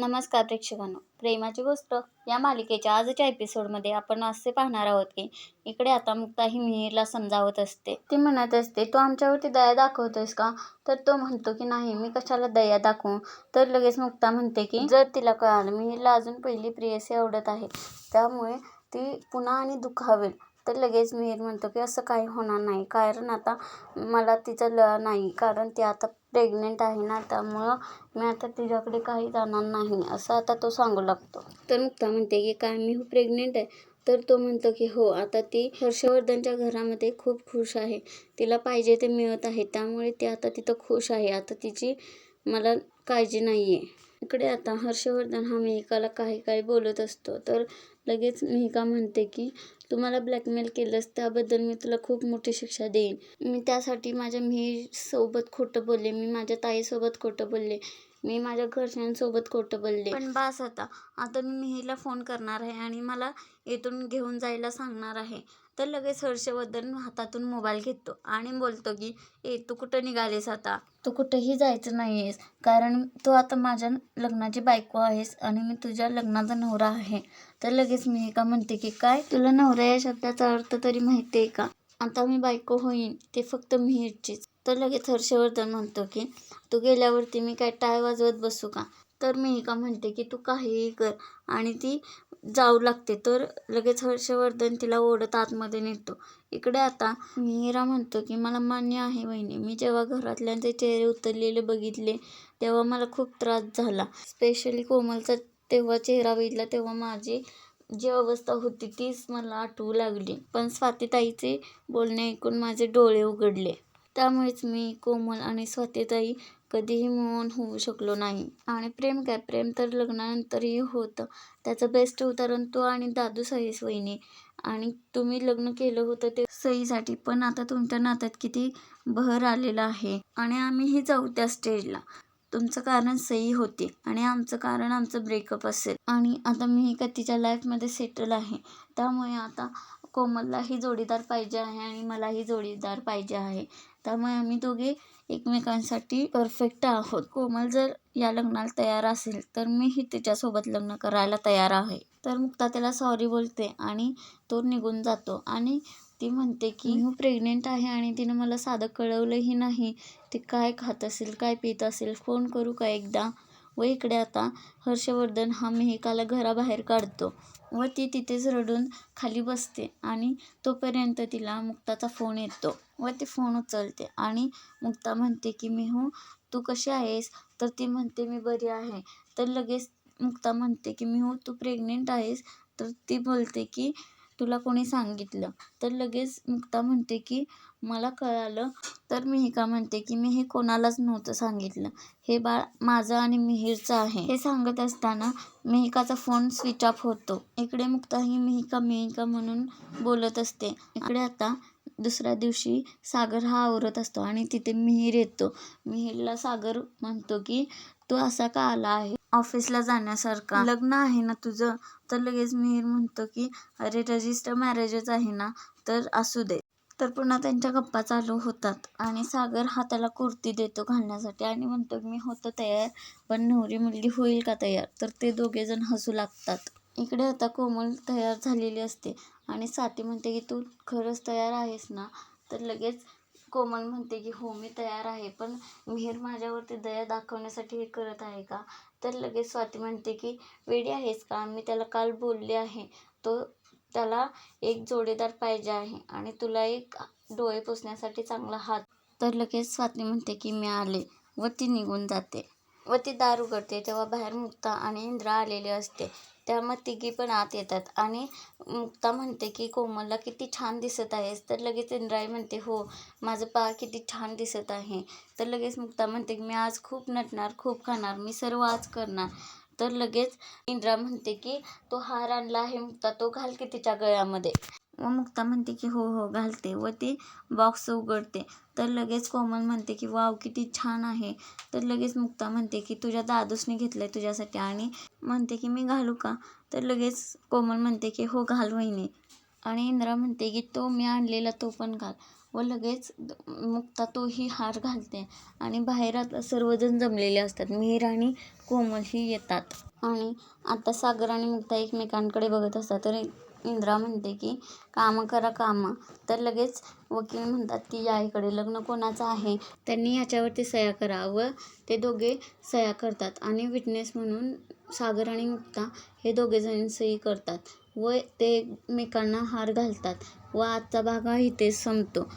नमस्कार प्रेक्षकांनो, प्रेमाची गोष्ट या मालिकेच्या आजच्या एपिसोडमध्ये आपण असे पाहणार आहोत की इकडे आता मुक्ता ही मिहिरला समजावत असते. ती म्हणत असते, तू आमच्यावरती दया दाखवतोयस का? तर तो म्हणतो की नाही, मी कशाला दया दाखवू. तर लगेच मुक्ता म्हणते की जर तिला कळालं मिहिरला अजून पहिली प्रेयसी आवडत आहे, त्यामुळे ती पुन्हा आणि दुखावेल. तर लगेच मिहिर म्हणतो की असं काही होणार नाही, कारण आता मला तिचं नाही, कारण ती आता प्रेग्नेंट आहे ना, त्यामुळं मी आता तिच्याकडे काही जाणार नाही, असं आता तो सांगू लागतो. तर मुक्ता म्हणते की काय मी प्रेग्नेंट आहे? तर तो म्हणतो की हो, आता ती हर्षवर्धनच्या घरामध्ये खूप खुश आहे, तिला पाहिजे ते मिळत आहे, त्यामुळे ती आता तिथं खुश आहे, आता तिची मला काळजी नाही आहे. इकडे आता हर्षवर्धन हा मिहिकाला काही बोलत असतो. तर लगेच मिहिका म्हणते की तू मला ब्लॅकमेल केलंस, त्याबद्दल मी तुला खूप मोठी शिक्षा देईन. मी त्यासाठी माझ्या मिहीरसोबत खोटं बोलले, मी माझ्या ताईसोबत खोटं बोलले, मी माझ्या घरच्यांसोबत खोटं बोलले, पण बास आता मी मिहिरला फोन करणार आहे आणि मला इथून घेऊन जायला सांगणार आहे. तर लगेच हर्षवर्धन हातातून मोबाईल घेतो आणि बोलतो की तू कुठं निघालीस? आता तू कुठेही जायचं नाही आहेस, कारण तू आता माझ्या लग्नाची बायको आहेस आणि मी तुझ्या लग्नाचा नवरा आहे. तर लगेच मिहिका म्हणते की काय, तुला नवरा या शब्दाचा अर्थ तरी माहिती आहे का? आता मी बायको होईन ते फक्त मिहिरचीच. तर लगेच हर्षवर्धन म्हणतो की तू गेल्यावरती मी काय टाळ वाजवत बसू का? तर मिहिका म्हणते की तू काहीही कर आणि ती जाऊ लागते. तर लगेच हर्षवर्धन तिला ओढत आतमध्ये नेतो. इकडे आता मिहिरा म्हणतो की मला मान्य आहे वहिनी, मी जेव्हा घरातल्यांचे चेहरे उतरलेले बघितले तेव्हा मला खूप त्रास झाला. स्पेशली कोमलचा तेव्हा चेहरा बघितला तेव्हा माझी जी अवस्था होती तीच मला आठवू लागली. पण स्वातीताईचे बोलणे ऐकून माझे डोळे उघडले. त्यामुळेच मी कोमल आणि स्वातीताई कधीही मिळून होऊ शकलो नाही. आणि प्रेम काय, प्रेम तर लग्नानंतरही होतं. त्याचं बेस्ट उदाहरण तू आणि दादूच आहेस वहिनी. आणि तुम्ही लग्न केलं होतं ते सईसाठी, पण आता तुमच्या नात्यात किती बहर आलेला आहे आणि आम्हीही जाऊ त्या स्टेजला. तुमचं कारण सई होती आणि आमचं कारण आमचं ब्रेकअप असेल. आणि आता मी का तिच्या लाईफमध्ये सेटल आहे, त्यामुळे आता कोमललाही जोडीदार पाहिजे आहे आणि मलाही जोडीदार पाहिजे आहे. त्यामुळे आम्ही दोघे एकमेकांसाठी परफेक्ट आहोत. कोमल जर या लग्नाला तयार असेल तर मीही तिच्यासोबत लग्न करायला तयार आहे. तर मुक्ता त्याला सॉरी बोलते आणि तो निघून जातो. आणि ती म्हणते की मी प्रेग्नेंट आहे आणि तिनं मला साधं कळवलंही नाही. ती काय खात असेल, काय पित असेल, फोन करू का एकदा? व इकडे आता हर्षवर्धन हा मिहिकाला घराबाहेर काढतो व ती तिथेच रडून खाली बसते. आणि तोपर्यंत तिला मुक्ताचा फोन येतो व ती फोन उचलते आणि मुक्ता म्हणते की मिहू, तू कशी आहेस? तर ती म्हणते मी बरी आहे. तर लगेच मुक्ता म्हणते की मिहू, तू प्रेग्नेंट आहेस? तर ती बोलते की तुला कोणी सांगितलं? तर लगेच मुक्ता म्हणते की मला कळालं. तर मिहिका म्हणते की मी हे कोणालाच नव्हतं सांगितलं, हे बाळ माझं आणि मिहिरचं आहे. हे सांगत असताना मिहिकाचा फोन स्विच ऑफ होतो. इकडे मुक्ता ही मिहिका म्हणून बोलत असते. इकडे आता दुसऱ्या दिवशी सागर हा आवरत असतो आणि तिथे मिहिर येतो. मिहिरला सागर म्हणतो की तू असा का आला आहे ऑफिसला जाण्यासारखा, लग्न आहे ना तुझं? तर लगेच मिहिर म्हणतो की अरे रजिस्टर मॅरेजच आहे ना, तर असू दे. तर पुन्हा त्यांच्या गप्पा चालू होतात आणि सागर हाताला कुर्ती देतो घालण्यासाठी आणि म्हणतो मी होतो तयार, पण नवरी मुलगी होईल का तयार? तर ते दोघेजण हसू लागतात. इकडे आता कोमल तयार झालेली असते आणि स्वाती म्हणते की तू खरंच तयार आहेस ना? तर लगेच कोमल म्हणते की हो मी तयार आहे, पण मिहिर माझ्यावरती दया दाखवण्यासाठी हे करत आहे का? तर लगेच स्वाती म्हणते की वेडी आहेस का? मी त्याला काल बोलले आहे, त्याला एक जोडीदार पाहिजे आहे आणि तुला एक डोळे पुसण्यासाठी चांगला हात. तर लगेच स्वाती म्हणते की मी आले व ती निघून जाते. व ती दार उघडते तेव्हा बाहेर मुक्ता आणि इंद्रा आलेली असते. त्यामुळे तिघी पण आत येतात आणि मुक्ता म्हणते की कोमलला किती छान दिसत आहेस? तर लगेच इंद्राई म्हणते हो, माझं बाळ किती छान दिसत आहे. तर लगेच मुक्ता म्हणते की मी आज खूप नटणार, खूप खाणार, मी सर्व आज करणार. तर लगेच इंद्रा म्हणते की तो हार आणला आहे मुक्ता, तो घाल की तिच्या गळ्यामध्ये. व मुक्ता म्हणते की हो घालते व ती बॉक्स उघडते. तर लगेच कोमल म्हणते की वाव किती छान आहे. तर लगेच मुक्ता म्हणते की तुझ्या दादूसने घेतलंय तुझ्यासाठी आणि म्हणते की मी घालू का? तर लगेच कोमल म्हणते की हो घाल वहिनी. आणि इंद्रा म्हणते की तो मी आणलेला तो पण घाल. व लगेच मुक्ता तोही हार घालते आणि बाहेर आता सर्वजण जमलेले असतात. मिहीर आणि कोमलही येतात आणि आता सागर आणि मुक्ता एकमेकांकडे बघत असतात. तर इंद्रा म्हणते की कामं करा कामं. तर लगेच वकील म्हणतात की या इकडे लग्न कोणाचं आहे, त्यांनी ह्याच्यावरती सह्या करा. व ते दोघे सह्या करतात आणि विटनेस म्हणून सागर आणि मुक्ता हे दोघेजण सही करतात व ते एकमेकांना हार घालतात व आजचा भाग हा इथेच संपतो.